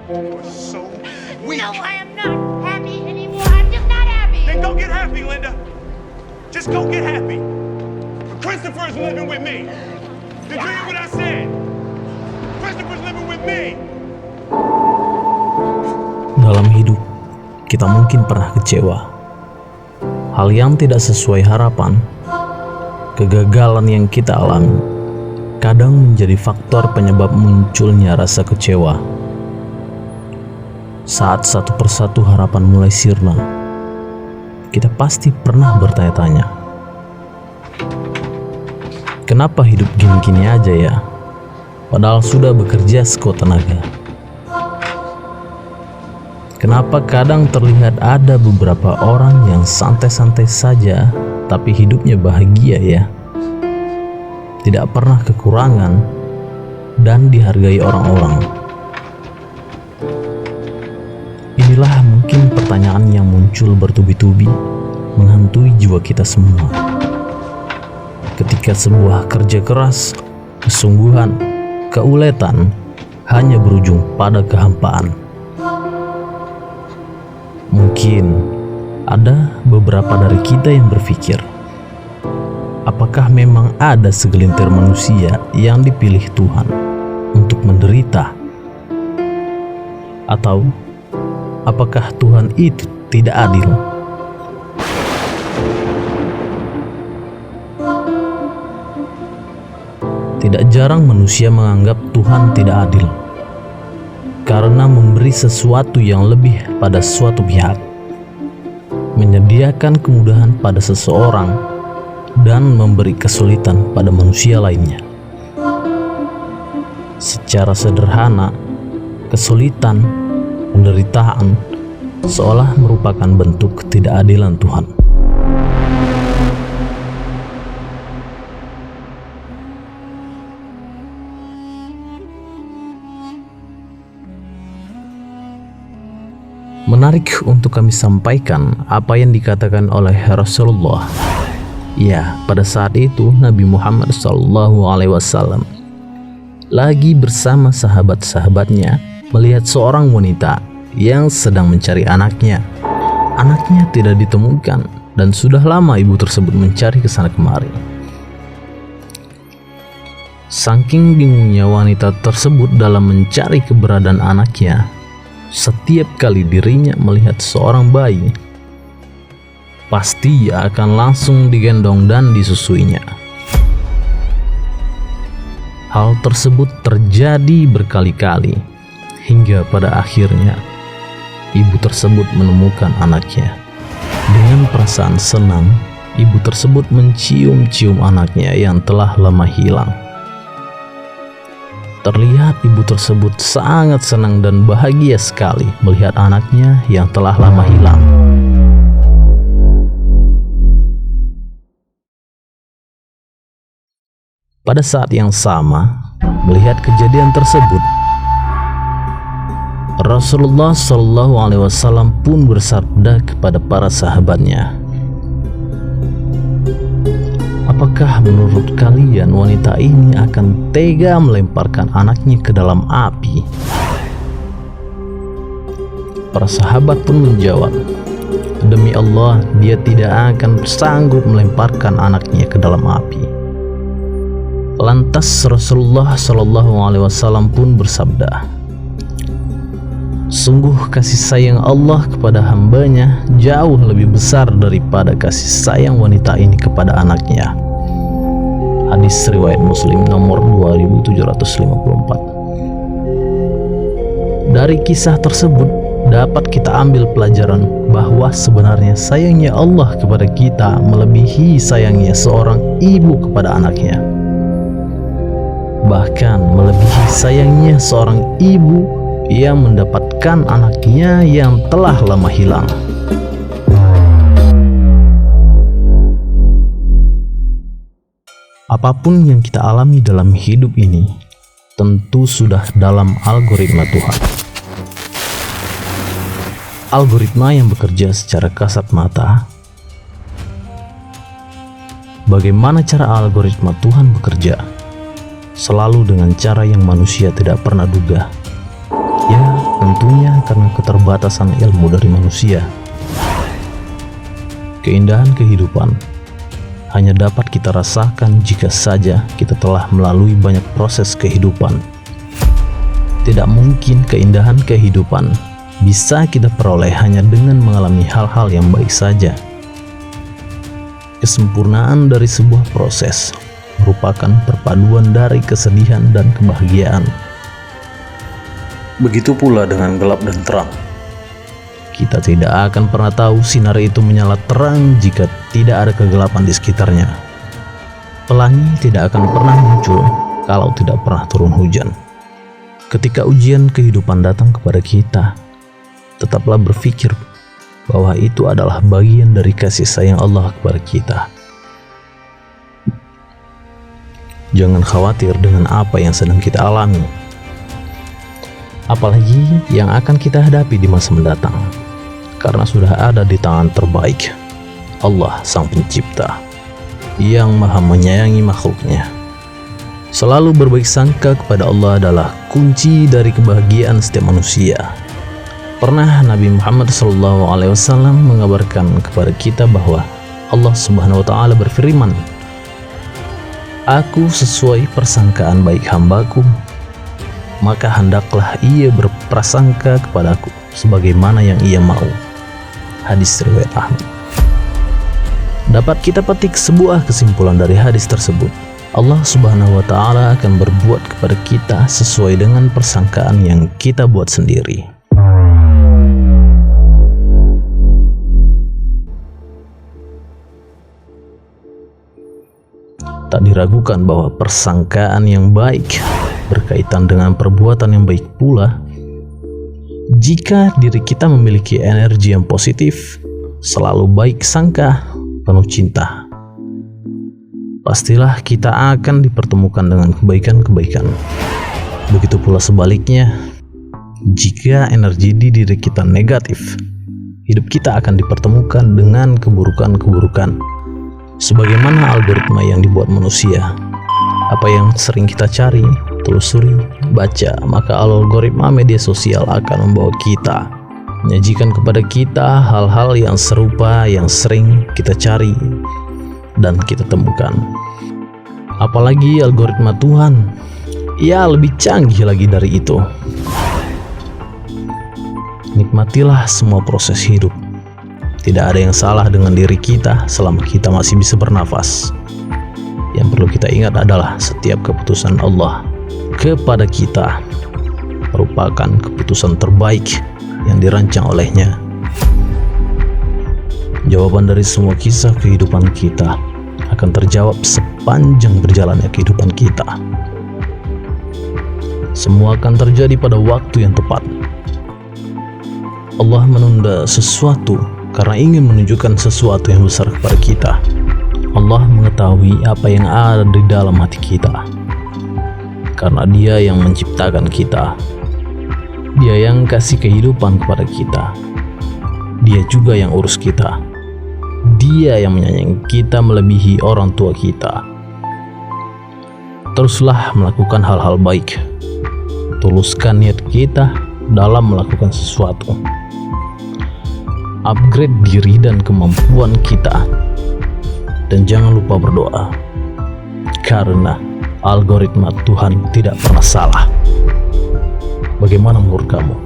You're so weak. No, I am not happy anymore. I'm just not happy. Then go get happy, Linda. Just go get happy. Christopher's living with me. Did you hear what I said? Christopher's living with me. Dalam hidup, kita mungkin pernah kecewa. Hal yang tidak sesuai harapan, kegagalan yang kita alami, kadang menjadi faktor penyebab munculnya rasa kecewa. Saat satu persatu harapan mulai sirna, kita pasti pernah bertanya-tanya, kenapa hidup gini-gini aja ya? Padahal sudah bekerja sekuat tenaga. Kenapa kadang terlihat ada beberapa orang yang santai-santai saja, tapi hidupnya bahagia ya? Tidak pernah kekurangan dan dihargai orang-orang. Inilah mungkin pertanyaan yang muncul bertubi-tubi, menghantui jiwa kita semua. Ketika sebuah kerja keras, kesungguhan, keuletan hanya berujung pada kehampaan. Mungkin ada beberapa dari kita yang berpikir, apakah memang ada segelintir manusia yang dipilih Tuhan untuk menderita? Atau apakah Tuhan itu tidak adil? Tidak jarang manusia menganggap Tuhan tidak adil karena memberi sesuatu yang lebih pada suatu pihak, menyediakan kemudahan pada seseorang, dan memberi kesulitan pada manusia lainnya. Secara sederhana, kesulitan, penderitaan seolah merupakan bentuk ketidakadilan Tuhan. Menarik untuk kami sampaikan apa yang dikatakan oleh Rasulullah. Ya, pada saat itu Nabi Muhammad SAW lagi bersama sahabat-sahabatnya melihat seorang wanita yang sedang mencari anaknya. Anaknya tidak ditemukan dan sudah lama ibu tersebut mencari ke sana kemari. Saking bingungnya wanita tersebut dalam mencari keberadaan anaknya, setiap kali dirinya melihat seorang bayi, pasti ia akan langsung digendong dan disusuinya. Hal tersebut terjadi berkali-kali, hingga pada akhirnya ibu tersebut menemukan anaknya. Dengan perasaan senang, ibu tersebut mencium-cium anaknya yang telah lama hilang. Terlihat ibu tersebut sangat senang dan bahagia sekali melihat anaknya yang telah lama hilang. Pada saat yang sama, melihat kejadian tersebut, Rasulullah SAW pun bersabda kepada para sahabatnya, apakah menurut kalian wanita ini akan tega melemparkan anaknya ke dalam api? Para sahabat pun menjawab, demi Allah, dia tidak akan sanggup melemparkan anaknya ke dalam api. Lantas Rasulullah SAW pun bersabda, sungguh kasih sayang Allah kepada hambanya jauh lebih besar daripada kasih sayang wanita ini kepada anaknya. Hadis riwayat Muslim nomor 2754. Dari kisah tersebut dapat kita ambil pelajaran bahwa sebenarnya sayangnya Allah kepada kita melebihi sayangnya seorang ibu kepada anaknya. Bahkan melebihi sayangnya seorang ibu yang mendapatkan anaknya yang telah lama hilang. Apapun yang kita alami dalam hidup ini tentu sudah dalam algoritma Tuhan. Algoritma yang bekerja secara kasat mata. Bagaimana cara algoritma Tuhan bekerja? Selalu dengan cara yang manusia tidak pernah duga. Ya, Tentunya karena keterbatasan ilmu dari manusia. Keindahan kehidupan hanya dapat kita rasakan jika saja kita telah melalui banyak proses kehidupan. Tidak mungkin keindahan kehidupan bisa kita peroleh hanya dengan mengalami hal-hal yang baik saja. Kesempurnaan dari sebuah proses merupakan perpaduan dari kesedihan dan kebahagiaan. Begitu pula dengan gelap dan terang. Kita tidak akan pernah tahu sinar itu menyala terang jika tidak ada kegelapan di sekitarnya. Pelangi tidak akan pernah muncul kalau tidak pernah turun hujan. Ketika ujian kehidupan datang kepada kita, tetaplah berpikir bahwa itu adalah bagian dari kasih sayang Allah kepada kita. Jangan khawatir dengan apa yang sedang kita alami, apalagi yang akan kita hadapi di masa mendatang, karena sudah ada di tangan terbaik Allah Sang Pencipta yang Maha menyayangi makhluknya. Selalu berbaik sangka kepada Allah adalah kunci dari kebahagiaan setiap manusia. Pernah Nabi Muhammad SAW mengabarkan kepada kita bahwa Allah Subhanahu wa Ta'ala berfirman, "Aku sesuai persangkaan baik hambaku, maka hendaklah ia berprasangka kepadaku sebagaimana yang ia mau." Hadis riwayat Ahmad. Dapat kita petik sebuah kesimpulan dari hadis tersebut. Allah Subhanahu wa Ta'ala akan berbuat kepada kita sesuai dengan persangkaan yang kita buat sendiri. Tak diragukan bahwa persangkaan yang baik berkaitan dengan perbuatan yang baik pula. Jika diri kita memiliki energi yang positif, selalu baik sangka, penuh cinta, pastilah kita akan dipertemukan dengan kebaikan-kebaikan. Begitu pula sebaliknya, jika energi di diri kita negatif, hidup kita akan dipertemukan dengan keburukan-keburukan. Sebagaimana algoritma yang dibuat manusia, apa yang sering kita cari, telusuri, baca, maka algoritma media sosial akan membawa kita, menyajikan kepada kita hal-hal yang serupa yang sering kita cari dan kita temukan. Apalagi algoritma Tuhan, ya lebih canggih lagi dari itu. Nikmatilah semua proses hidup. Tidak ada yang salah dengan diri kita selama kita masih bisa bernafas. Yang perlu kita ingat adalah setiap keputusan Allah kepada kita merupakan keputusan terbaik yang dirancang olehnya. Jawaban dari semua kisah kehidupan kita akan terjawab sepanjang berjalannya kehidupan kita. Semua akan terjadi pada waktu yang tepat. Allah menunda sesuatu karena ingin menunjukkan sesuatu yang besar kepada kita. Allah mengetahui apa yang ada di dalam hati kita, karena Dia yang menciptakan kita. Dia yang kasih kehidupan kepada kita. Dia juga yang urus kita. Dia yang menyayangi kita melebihi orang tua kita. Teruslah melakukan hal-hal baik. Tuluskan niat kita dalam melakukan sesuatu. Upgrade diri dan kemampuan kita. Dan jangan lupa berdoa, karena algoritma Tuhan tidak pernah salah. Bagaimana menurut kamu?